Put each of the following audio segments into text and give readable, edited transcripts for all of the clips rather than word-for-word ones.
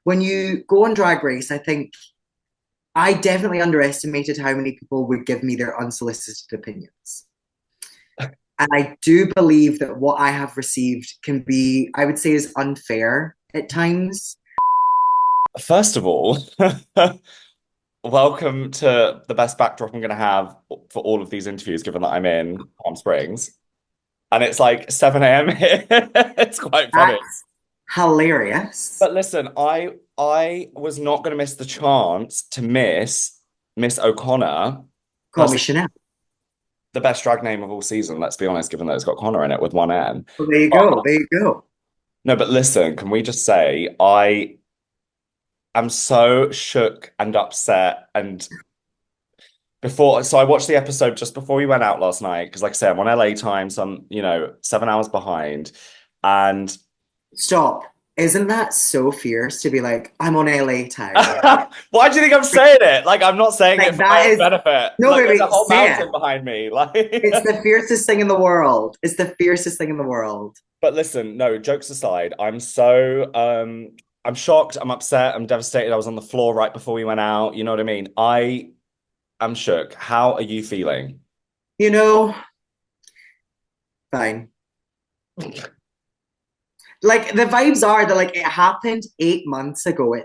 when you go on Drag Race, I think I definitely underestimated how many people would give me their unsolicited opinions. And I do believe that what I have received can be, I would say, is unfair at times. First of all, welcome to the best backdrop I'm going to have for all of these interviews, given that I'm in Palm Springs. And it's like 7 a.m. here. It's quite funny. That's hilarious. But listen, I was not going to miss the chance to miss Miss O'Connor, Call me possibly Chanel. the best drag name of all season, let's be honest, given that it's got Connor in it with one N. Well, there you But, go. There you go. no, but listen, can we just say I am so shook and upset and so I watched the episode just before we went out last night because, like I said, I'm on LA time, so I'm, 7 hours behind. And Stop. Isn't that so fierce to be like, I'm on LA time? why do you think I'm saying it? Like, I'm not saying it Like, for my that own is, benefit. no, Like, there's a baby, whole say it. mountain behind me. Like, It's the fiercest thing in the world. It's the fiercest thing in the world. but listen, no, jokes aside, I'm shocked, I'm upset, I'm devastated. I was on the floor right before we went out. You know what I mean? I am shook. How are you feeling? You know, fine. Like the vibes are that like it happened 8 months ago.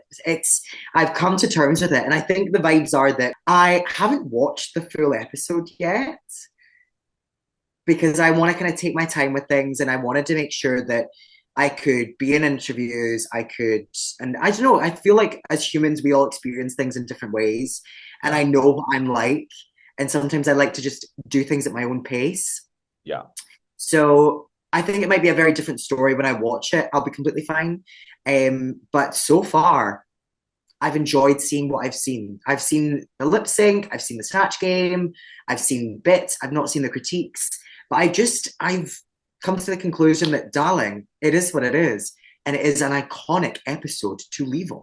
I've come to terms with it. And I think the vibes are that I haven't watched the full episode yet because I want to kind of take my time with things and I wanted to make sure that I could be in interviews, and I don't know, I feel like as humans, we all experience things in different ways. And Yeah. I know what I'm like. And sometimes I like to just do things at my own pace. Yeah. So I think it might be a very different story when I watch it. I'll be completely fine. But so far, I've enjoyed seeing what I've seen. I've seen the lip sync, I've seen the Snatch Game, I've seen bits, I've not seen the critiques, but I've come to the conclusion that, darling, it is what it is. And it is an iconic episode to leave on.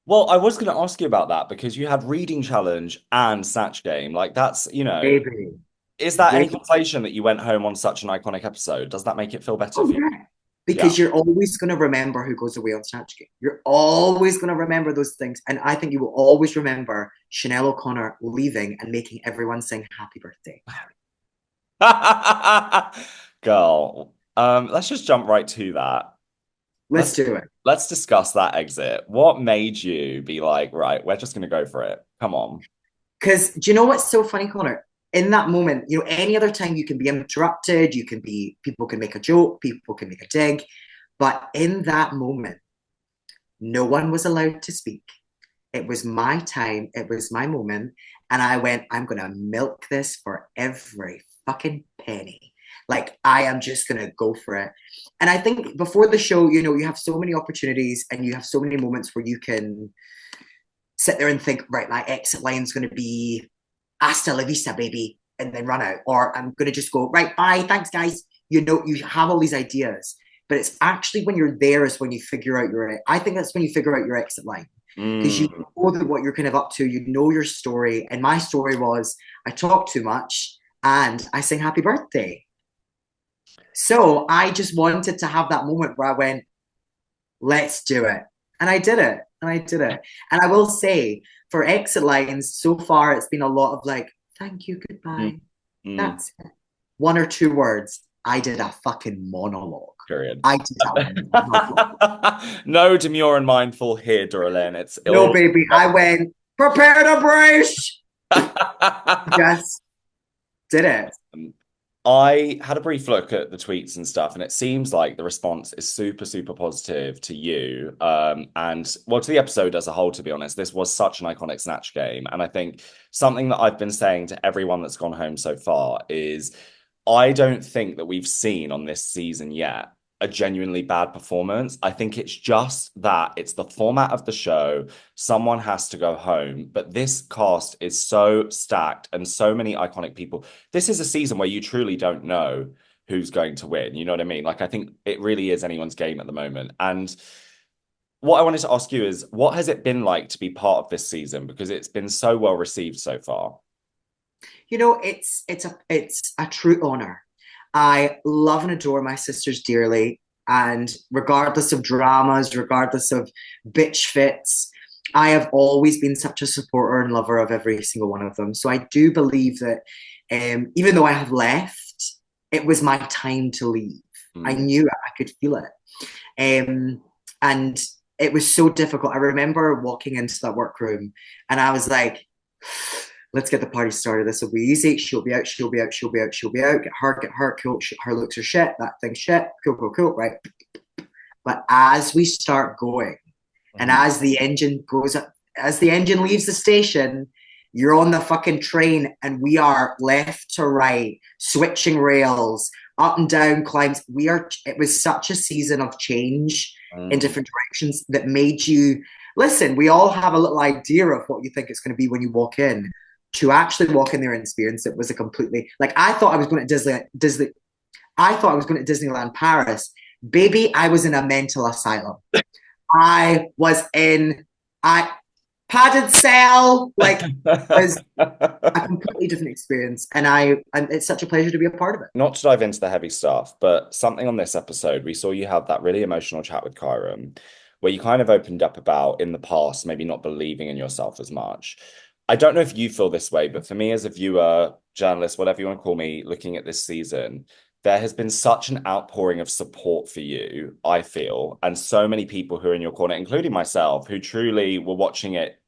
Well, I was going to ask you about that because you had Reading Challenge and Snatch Game. Like, Baby, is that any baby. consolation that you went home on such an iconic episode? Does that make it feel better Oh, for you? yeah. Yeah. Because you're always going to remember who goes away on Snatch Game. You're always going to remember those things. And I think you will always remember Chanel O'Connor leaving and making everyone sing happy birthday. Girl, let's just jump right to that. Let's Let's do it. let's discuss that exit. What made you be like, right, we're just gonna go for it. Come on. Because do you know what's so funny, Conor? In that moment, any other time you can be interrupted, people can make a joke, people can make a dig. But in that moment, no one was allowed to speak. It was my time, it was my moment. And I went, I'm going to milk this for every fucking penny. Like, I am just going to go for it. And I think before the show, you have so many opportunities and you have so many moments where you can sit there and think, right, my exit line is going to be hasta la vista, baby, and then run out. Or I'm going to just go, right, bye, thanks, guys. You have all these ideas. But it's actually when you're there is when you figure out I think that's when you figure out your exit line because you Mm. know that what you're kind of up to, you know your story. And my story was I talk too much and I sing happy birthday. So I just wanted to have that moment where I went, let's do it. And I did it. And I did it. And I will say, for exit lines, so far it's been a lot of like, thank you, Mm. goodbye. Mm. That's it. One or two words. I did a fucking monologue. Period. I did a monologue. No demure and mindful here, Dorlin. It's No, all. baby. I went, prepare to brace. Just did it. I had a brief look at the tweets and stuff, and it seems like the response is super, super positive to you. And well, to the episode as a whole, to be honest, this was such an iconic Snatch Game. And I think something that I've been saying to everyone that's gone home so far is I don't think that we've seen on this season yet a genuinely bad performance. I think it's just that it's the format of the show. Someone has to go home, but this cast is so stacked and so many iconic people. This is a season where you truly don't know who's going to win. You know what I mean? Like, I think it really is anyone's game at the moment. And what I wanted to ask you is, what has it been like to be part of this season? Because it's been so well received so far. It's a true honor. I love and adore my sisters dearly. And regardless of dramas, regardless of bitch fits, I have always been such a supporter and lover of every single one of them. So I do believe that even though I have left, it was my time to leave. I knew it, I could feel it. And it was so difficult. I remember walking into that workroom and I was like, let's get the party started. This will be easy. She'll be out, she'll be out, she'll be out, she'll be out. Get her, cool. Her looks are shit. That thing's shit. Cool, cool, cool, right? But as we start going, and as the engine goes up, as the engine leaves the station, you're on the fucking train and we are left to right, switching rails, up and down climbs. It was such a season of change in different directions that made you, listen, we all have a little idea of what you think it's going to be when you walk in. To actually walk in there and experience it was a completely, like, I thought I was going to Disneyland Paris. Baby, I was in a mental asylum. I was in padded cell, like it was a completely different experience. And it's such a pleasure to be a part of it. Not to dive into the heavy stuff, but something on this episode, we saw you have that really emotional chat with Kyron, where you kind of opened up about in the past, maybe not believing in yourself as much. I don't know if you feel this way, but for me as a viewer, journalist, whatever you want to call me, looking at this season, there has been such an outpouring of support for you, I feel, and so many people who are in your corner, including myself, who truly were watching it,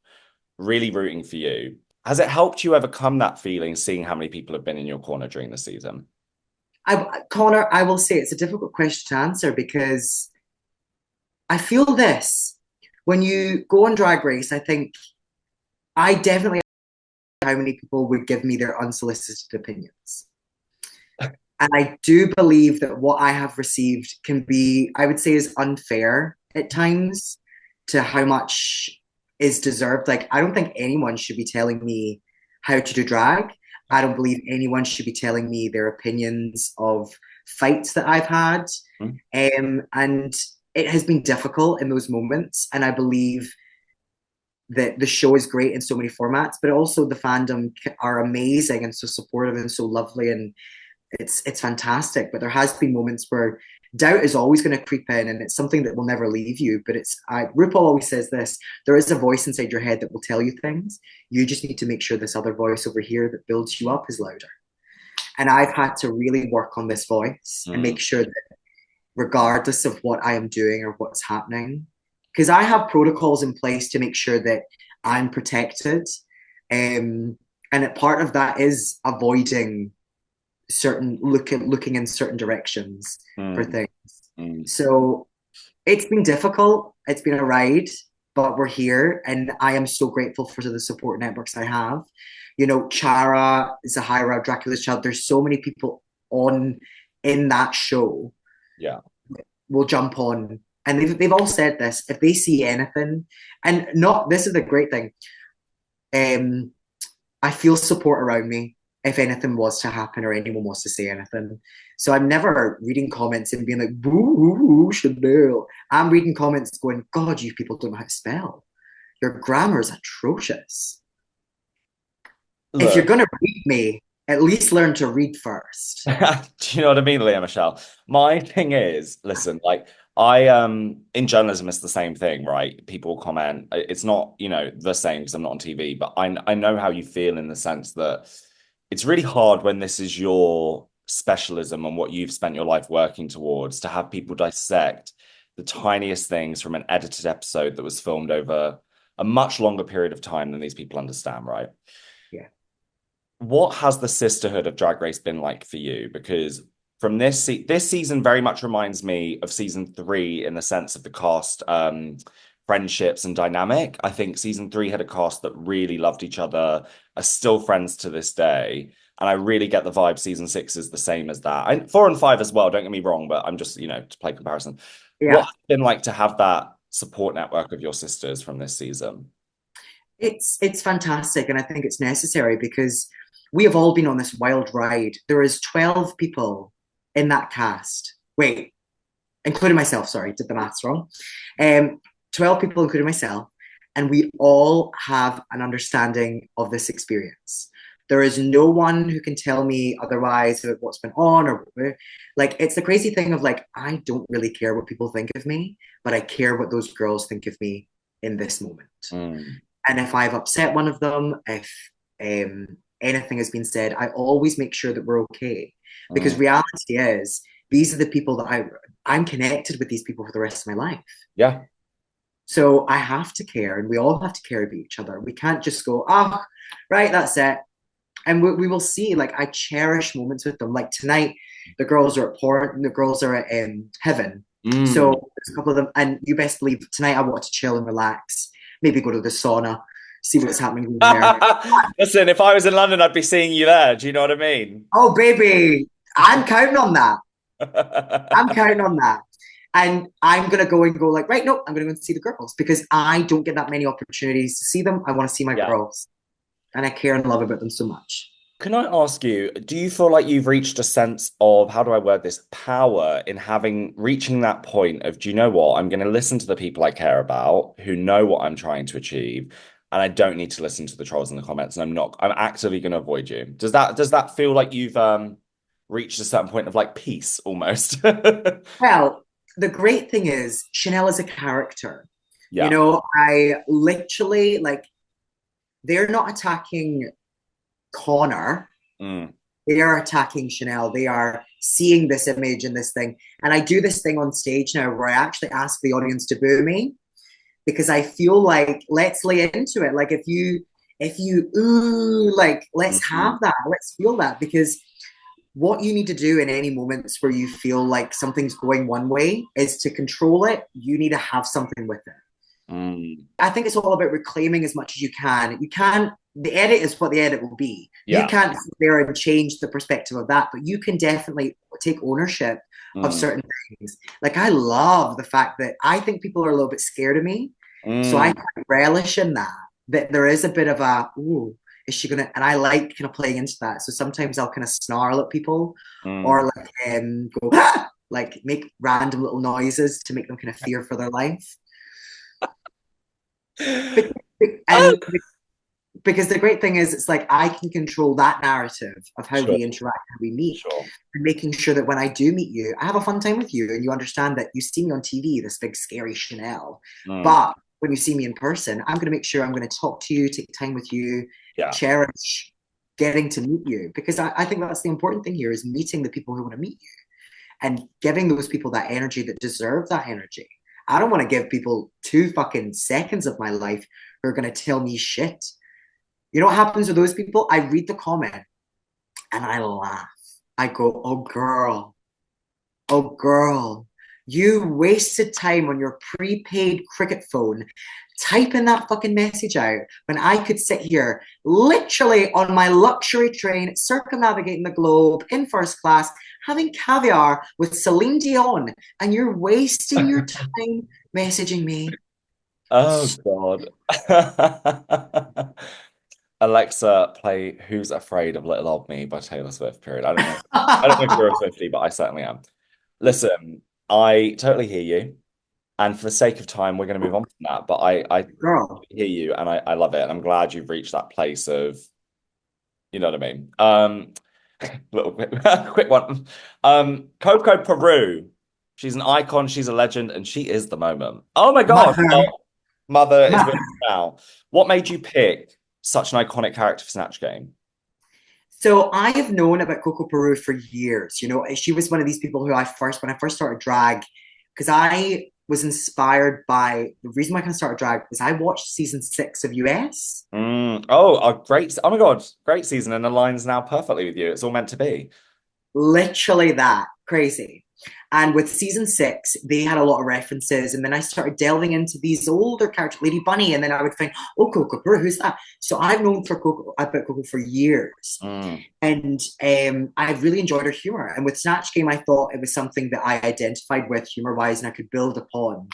really rooting for you. Has it helped you overcome that feeling, seeing how many people have been in your corner during the season? Conor, I will say it's a difficult question to answer because I feel this. When you go on Drag Race, I think I definitely how many people would give me their unsolicited opinions. And I do believe that what I have received can be, I would say, is unfair at times to how much is deserved. Like, I don't think anyone should be telling me how to do drag. I don't believe anyone should be telling me their opinions of fights that I've had. And it has been difficult in those moments. And I believe that the show is great in so many formats, but also the fandom are amazing and so supportive and so lovely, and it's fantastic. But there has been moments where doubt is always going to creep in, and it's something that will never leave you. But RuPaul always says this: there is a voice inside your head that will tell you things. You just need to make sure this other voice over here that builds you up is louder. And I've had to really work on this voice and make sure that, regardless of what I am doing or what's happening, because I have protocols in place to make sure that I'm protected. And part of that is avoiding looking in certain directions for things. So it's been difficult. It's been a ride, but we're here. And I am so grateful for the support networks I have. You know, Chara, Zahira, Dracula's Child, there's so many people in that show. Yeah. Will jump on. And they've all said this, if they see anything, and not, this is the great thing. I feel support around me if anything was to happen or anyone was to say anything. So I'm never reading comments and being like, boo, hoo, Chanel. I'm reading comments going, God, you people don't know how to spell. Your grammar is atrocious. Look, if you're going to read me, at least learn to read first. Do you know what I mean, Leah Michelle? My thing is, listen, like, in journalism, it's the same thing, right? People comment. It's not, the same because I'm not on TV, but I know how you feel in the sense that it's really hard when this is your specialism and what you've spent your life working towards, to have people dissect the tiniest things from an edited episode that was filmed over a much longer period of time than these people understand, right? Yeah. What has the sisterhood of Drag Race been like for you? Because from this season very much reminds me of season 3 in the sense of the cast, friendships and dynamic. I think season 3 had a cast that really loved each other, are still friends to this day. And I really get the vibe season 6 is the same as that. And 4 and 5 as well, don't get me wrong, but I'm just, to play comparison. Yeah. What's it been like to have that support network of your sisters from this season? It's fantastic, and I think it's necessary because we have all been on this wild ride. There is 12 people in that cast. Wait, including myself, sorry, did the maths wrong. 12 people, including myself, and we all have an understanding of this experience. There is no one who can tell me otherwise about what's been on or like it's the crazy thing of like I don't really care what people think of me, but I care what those girls think of me in this moment. Mm. And if I've upset one of them, if anything has been said, I always make sure that we're okay. Because Mm. reality is, these are the people that I'm connected with these people for the rest of my life. Yeah. So I have to care, and we all have to care about each other. We can't just go, oh, right, that's it. And we will see. Like I cherish moments with them. Like tonight, the girls are at porn. The girls are at Heaven. So Mm. there's a couple of them, and you best believe tonight I want to chill and relax. Maybe go to the sauna, see what's happening there. Listen, if I was in London, I'd be seeing you there. Do you know what I mean? Oh, baby, I'm counting on that. I'm counting on that. And I'm gonna go and go like, right, no, I'm gonna go and see the girls because I don't get that many opportunities to see them. I want to see my Yeah. girls, and I care and love about them so much. Can I ask you, do you feel like you've reached a sense of, how do I word this, power in reaching that point of, do you know what? I'm going to listen to the people I care about who know what I'm trying to achieve, and I don't need to listen to the trolls in the comments, and I'm actively going to avoid you. Does that feel like you've reached a certain point of like peace almost? Well, the great thing is Chanel is a character. You Yeah. know, I literally like they're not attacking Conor. Mm. They are attacking Chanel. They are seeing this image and this thing. And I do this thing on stage now where I actually ask the audience to boo me because I feel like let's lay into it. Like if you ooh, like let's Mm. have that. Let's feel that because what you need to do in any moments where you feel like something's going one way is to control it. You need to have something with it. Mm. I think it's all about reclaiming as much as you can. You can't, the edit is what the edit will be. You Yeah. can't sit there and change the perspective of that, but you can definitely take ownership of Mm. certain things. Like I love the fact that I think people are a little bit scared of me. So I Mm. relish in that, that there is a bit of a, ooh, is she gonna, and I like kind of playing into that. So sometimes I'll kind of snarl at people Mm. or like go, ah! Like make random little noises to make them kind of fear for their life. And because the great thing is, it's like I can control that narrative of how Sure, we interact, how we meet, sure. and making sure that when I do meet you, I have a fun time with you, and you understand that you see me on TV, this big scary Chanel, Mm. but when you see me in person, I'm going to make sure I'm going to talk to you, take time with you, Yeah. cherish getting to meet you, because I think that's the important thing here is meeting the people who want to meet you and giving those people that energy that deserve that energy. I don't want to give people 2 fucking seconds of my life who are going to tell me shit. You know what happens with those people? I read the comment and I laugh. I go, oh girl, you wasted time on your prepaid cricket phone typing that fucking message out when I could sit here literally on my luxury train circumnavigating the globe in first class having caviar with Celine Dion and you're wasting your time messaging me. Oh God. Alexa, play Who's Afraid of Little Old Me by Taylor Swift, period. I don't know. I don't know if you're a Swiftie, but I certainly am. Listen, I totally hear you. And for the sake of time, we're going to move on from that. But I Girl. hear you and I love it. And I'm glad you've reached that place of, you know what I mean? Little quick one. Coco Peru. She's an icon, she's a legend, and she is the moment. Oh my God. Mother. Mother is with Mother. us now. What made you pick such an iconic character for Snatch Game? So I have known about Coco Peru for years. You know, she was one of these people who when I first started drag, because I was inspired by the reason why I kind of started drag was I watched season 6 of US. Oh, a great! Oh my God, great season, and aligns now perfectly with you. It's all meant to be. Literally that crazy. And with season 6, they had a lot of references. And then I started delving into these older characters, Lady Bunny, and then I would find, oh, Coco Peru, who's that? So I've known about Coco for years. Mm. And I really enjoyed her humor. And with Snatch Game, I thought it was something that I identified with humor wise and I could build upon.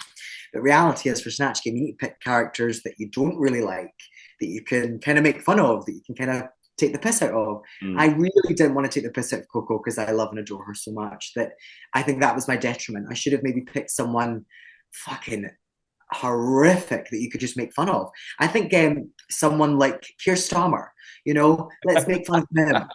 The reality is for Snatch Game, you need to pick characters that you don't really like, that you can kind of make fun of, that you can kind of take the piss out of. I Mm. really didn't want to take the piss out of Coco because I love and adore her so much that I think that was my detriment. I should have maybe picked someone fucking horrific that you could just make fun of. I think someone like Keir Starmer, let's make fun of him.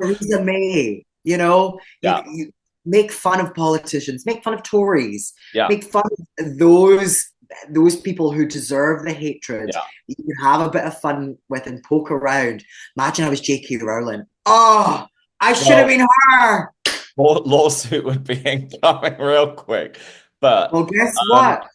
Theresa May, Yeah, you make fun of politicians, make fun of Tories, yeah, make fun of those people who deserve the hatred. yeah. You can have a bit of fun with and poke around. Imagine I was J.K. Rowling. Oh, I should have Well, been her. lawsuit would be incoming real quick. But Well, guess um, what?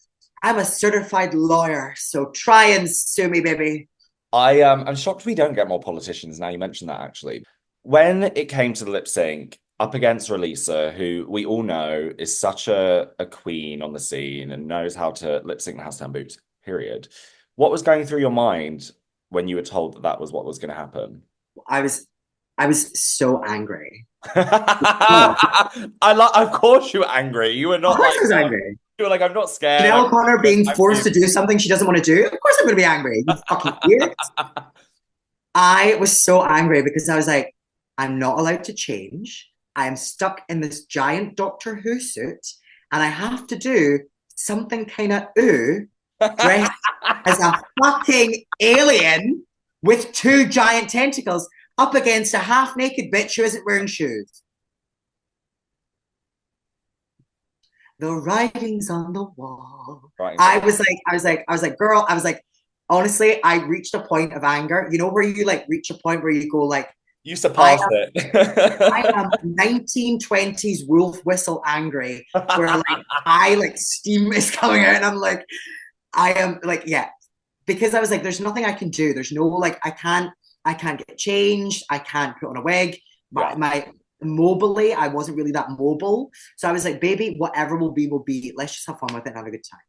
I'm a certified lawyer, so try and sue me, baby. I'm shocked we don't get more politicians now you mentioned that actually. When it came to the lip sync up against Releaser, who we all know is such a queen on the scene and knows how to lip sync the house down boots, period. What was going through your mind when you were told that that was what was going to happen? I was, I was so angry. Oh, Of course you were angry. You were of not course like I was angry. you were like, I'm not scared. Chanel O'Connor being I'm forced to fuming. do something she doesn't want to do. Of course I'm going to be angry. You fucking idiot. I was so angry because I was like, I'm not allowed to change. I am stuck in this giant Doctor Who suit and I have to do something kind of dressed as a fucking alien with two giant tentacles up against a half naked bitch who isn't wearing shoes. The writing's on the wall. Right. Girl, honestly, I reached a point of anger. You know where you like reach a point where you go like, You I surpassed I it. am 1920s wolf whistle angry, where like steam is coming out, and I'm like, I am like, yeah, because I was like, there's nothing I can do. There's no like, I can't get changed. I can't put on a wig. My, Yeah. my mobily, I wasn't really that mobile, so I was like, baby, whatever will be, will be. Let's just have fun with it and have a good time.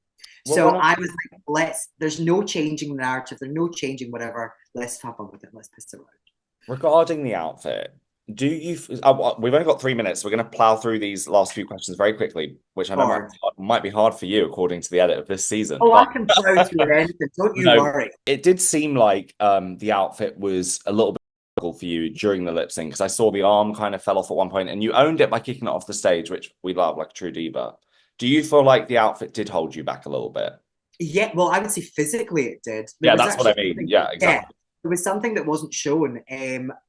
Well, So one of I was like, there's no changing the narrative. There's no changing whatever. Let's have fun with it. Let's piss around. regarding the outfit, do you? We've only got 3 minutes. We're going to plow through these last few questions very quickly, which I know Hard. might be hard for you according to the edit of this season. Oh, But I can plow through anything. Don't you no, worry. it did seem like the outfit was a little bit difficult for you during the lip sync because I saw the arm kind of fell off at one point, and you owned it by kicking it off the stage, which we love, like a true diva. Do you feel like the outfit did hold you back a little bit? Yeah, well, I would say physically it did. There Yeah, was that's what I actually mean. something, Yeah, yeah, exactly. there was something that wasn't shown.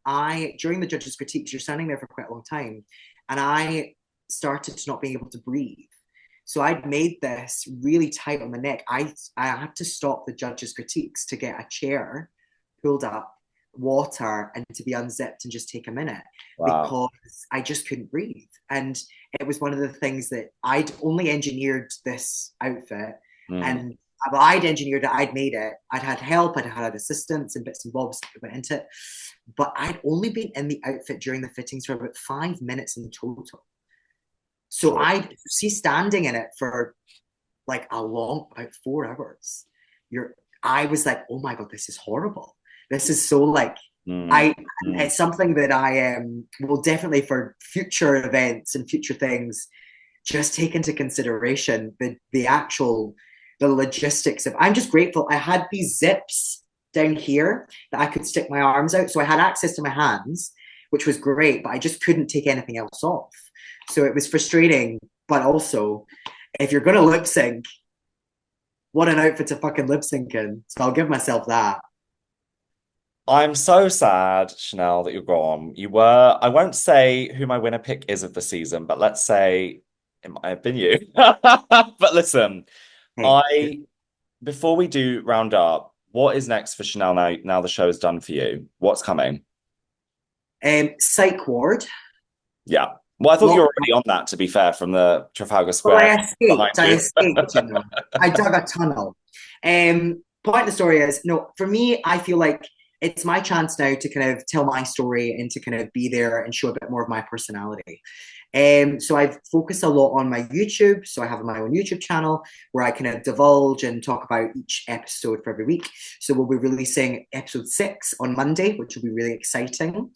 I during the judges' critiques, you're standing there for quite a long time, and I started to not being able to breathe. So I'd made this really tight on the neck. I had to stop the judges' critiques to get a chair pulled up, water, and to be unzipped and just take a minute Wow. because I just couldn't breathe. And it was one of the things that I'd only engineered this outfit Mm. and I'd engineered it, I'd made it, I'd had help, I'd had assistants and bits and bobs that went into it. But I'd only been in the outfit during the fittings for about 5 minutes in total. So Sure. I see standing in it for like a long, about 4 hours. I was like, oh my God, this is horrible. This is so like, Mm. I, Mm. it's something that I will definitely for future events and future things just take into consideration the logistics of. I'm just grateful I had these zips down here that I could stick my arms out, so I had access to my hands, which was great. But I just couldn't take anything else off, so it was frustrating. But also, if you're gonna lip sync, what an outfit to fucking lip sync in. So I'll give myself that. I'm so sad, Chanel, that you're gone. You were, I won't say who my winner pick is of the season, but let's say it might have been you. But listen, Hey, I before we do round up, what is next for Chanel now the show is done for you? What's coming? psych ward. Yeah. Well, I thought you were Lock. already on that, to be fair, from the Trafalgar Well, Square behind I you. escaped, I dug a tunnel. Point of the story is, no, for me, I feel like it's my chance now to kind of tell my story and to kind of be there and show a bit more of my personality. So I've focused a lot on my YouTube. So I have my own YouTube channel where I kind of divulge and talk about each episode for every week. So we'll be releasing episode 6 on Monday, which will be really exciting.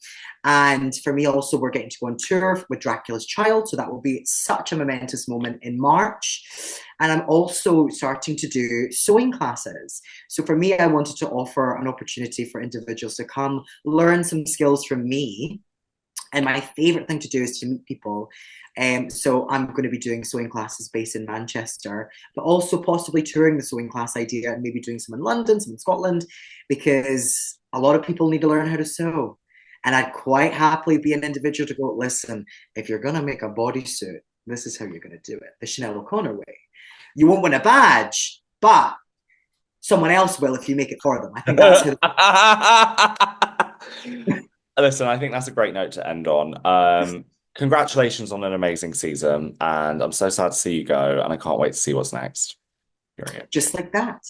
And for me, also, we're getting to go on tour with Dracula's Child. So that will be such a momentous moment in March. And I'm also starting to do sewing classes. So for me, I wanted to offer an opportunity for individuals to come learn some skills from me And my favorite thing to do is to meet people. So I'm going to be doing sewing classes based in Manchester, but also possibly touring the sewing class idea and maybe doing some in London, some in Scotland, because a lot of people need to learn how to sew. And I'd quite happily be an individual to go, listen, if you're going to make a bodysuit, this is how you're going to do it, the Chanel O'Connor way. You won't win a badge, but someone else will if you make it for them. I think that's how. Listen, I think that's a great note to end on. Congratulations on an amazing season, and I'm so sad to see you go, and I can't wait to see what's next. Period. Just like that.